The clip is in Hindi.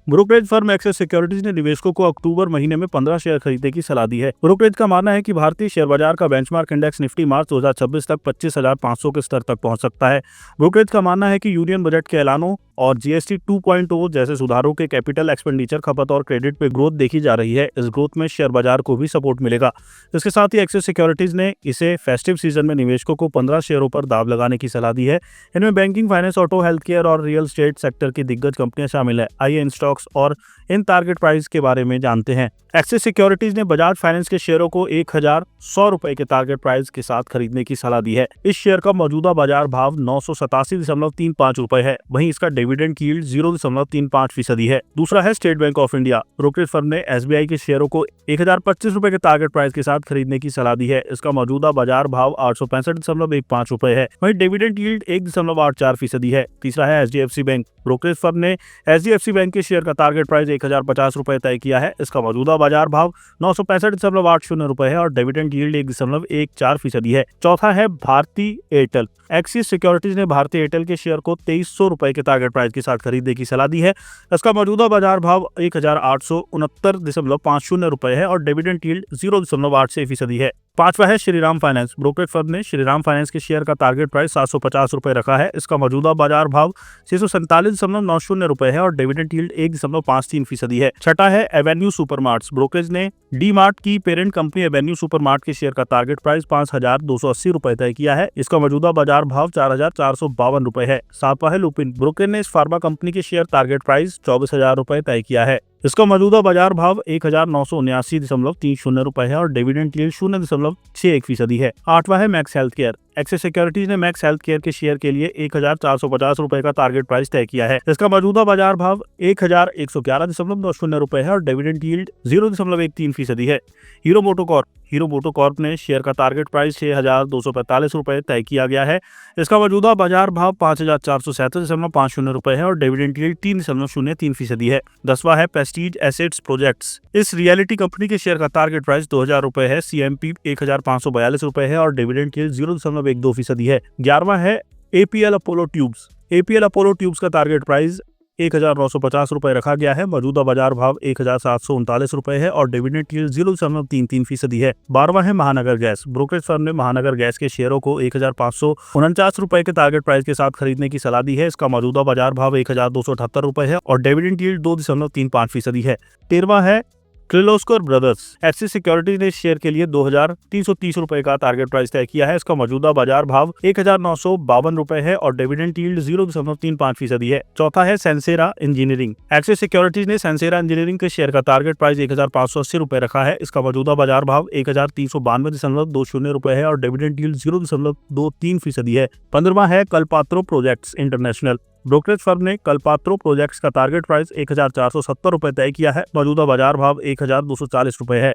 ब्रोकरेज फर्म एक्सेस सिक्योरिटीज ने निवेशकों को अक्टूबर महीने में 15 शेयर खरीदने की सलाह दी है। ब्रोकरेज का मानना है कि भारतीय शेयर बाजार का बेंचमार्क इंडेक्स निफ्टी मार्च 2026 तक 25,500 के स्तर तक पहुंच सकता है। ब्रोकरेज का मानना है कि यूनियन बजट के ऐलानों और जीएसटी 2.0 जैसे सुधारों के कैपिटल एक्सपेंडिचर, खपत और क्रेडिट पे ग्रोथ देखी जा रही है। इस ग्रोथ में शेयर बाजार को भी सपोर्ट मिलेगा। इसके साथ ही एक्सेस सिक्योरिटीज ने इसे फेस्टिव सीजन में निवेशकों को 15 शेयरों पर दाव लगाने की सलाह दी है। इनमें banking, finance, auto, health care और रियल एस्टेट सेक्टर की दिग्गज कंपनियां शामिल है। आइए इन स्टॉक्स और इन टारगेट प्राइस के बारे में जानते हैं। एक्सिस सिक्योरिटीज ने बजाज फाइनेंस के शेयरों को 1,100 रुपए के टारगेट प्राइस के साथ खरीदने की सलाह दी है। इस शेयर का मौजूदा बाजार भाव 987.35 रुपए है। वहीं इसका डिविडेंड यील्ड 0.35% है। दूसरा है state bank of India. Brokerage firm ने एसबीआई के शेयरों को 1,025 रुपए के टारगेट प्राइस के साथ खरीदने की सलाह दी है। इसका मौजूदा बाजार भाव 865.15 रुपए है। वहीं डिविडेंड यील्ड 1.84% है। तीसरा है एचडीएफसी बैंक। ब्रोकरेज फर्म ने एचडीएफसी बैंक के शेयर का टारगेट प्राइस 1,050 रुपए तय किया है। इसका मौजूदा बाजार भाव 965.80 रुपए है और डिविडेंड यील्ड 1.14% है। चौथा है भारती एयरटेल। एक्सिस सिक्योरिटीज ने भारतीय एयरटेल के शेयर को 2,300 रुपए के टारगेट प्राइस के साथ खरीदने की सलाह दी है। इसका मौजूदा बाजार भाव 1,869.50 रुपए है और डिविडेंड यील्ड 0.86% है। पांचवा है श्रीराम फाइनेंस। ब्रोकरेज फर्म ने श्रीराम फाइनेंस के शेयर का टारगेट प्राइस 750 रुपए रखा है। इसका मौजूदा बाजार भाव 647.90 रुपए है और डिविडेंड यील्ड 1.53% है। छठा है एवेन्यू सुपरमार्ट्स। ब्रोकरेज ने डी मार्ट की पेरेंट कंपनी एवेन्यू सुपरमार्ट के शेयर का टारगेट प्राइस 5,280 रुपए तय किया है। इसका मौजूदा बाजार भाव 4,452 रुपए है। सातवां है लुपिन। ब्रोकरेज ने इस फार्मा कंपनी के शेयर टारगेट प्राइस 24,000 रुपए तय किया है। इसका मौजूदा बाजार भाव 1,979.30 रुपए है और डिविडेंड यील्ड 0.61% है। आठवां है max health care. Axis securities ने मैक्स हेल्थ केयर के शेयर के लिए 1,450 रुपए का टारगेट प्राइस तय किया है। इसका मौजूदा बाजार भाव 1,111.90 रुपए है और डिविडेंड यील्ड 0.13% है। Hero MotoCorp. हीरो मोटोकॉर्प ने शेयर का टारगेट प्राइस 6,245 रुपए तय किया गया है। इसका मौजूदा बाजार भाव 5,467.50 रुपए है और डिविडेंड यील्ड 3.03% है। 10वां है प्रेस्टीज एसेट्स प्रोजेक्ट्स। इस रियलिटी कंपनी के शेयर का टारगेट प्राइस 2,000 रुपए है। सीएमपी 1,542 रुपए है और डिविडेंड यील्ड 0.12% है। 11वां है APL Apollo tubes. APL Apollo tubes का टारगेट प्राइस 1,950 रुपए रखा गया है। मौजूदा बाजार भाव 1,739 रुपए है और डिविडेंड यील्ड 0.33% है। 12वां है महानगर गैस। ब्रोकरेज फर्म ने महानगर गैस के शेयरों को 1,549 रुपए के टारगेट प्राइस के साथ खरीदने की सलाह दी है। इसका मौजूदा बाजार भाव 1,278 रुपए है और डिविडेंड यील्ड 2.35% है। 13वां है किर्लोस्कर ब्रदर्स। एक्सिस सिक्योरिटीज ने शेयर के लिए 2,330 रुपए का टारगेट प्राइस तय किया है। इसका मौजूदा बाजार भाव 1,952 रुपए है और डिविडेंड यील्ड 0.35% है। चौथा है सेंसेरा इंजीनियरिंग। एक्सिस सिक्योरिटीज ने सेंसेरा इंजीनियरिंग के शेयर का टारगेट प्राइस 1,580 रुपए रखा है। इसका मौजूदा बाजार भाव 1,392.20 रुपए है और डिविडेंड यील्ड 0.23% है। 15वां है कल्पात्रो प्रोजेक्ट्स इंटरनेशनल। ब्रोकरेज फर्म ने कल्पात्रो प्रोजेक्ट्स का टारगेट प्राइस 1,470 रुपए तय किया है। मौजूदा बाजार भाव 1,240 रुपए है।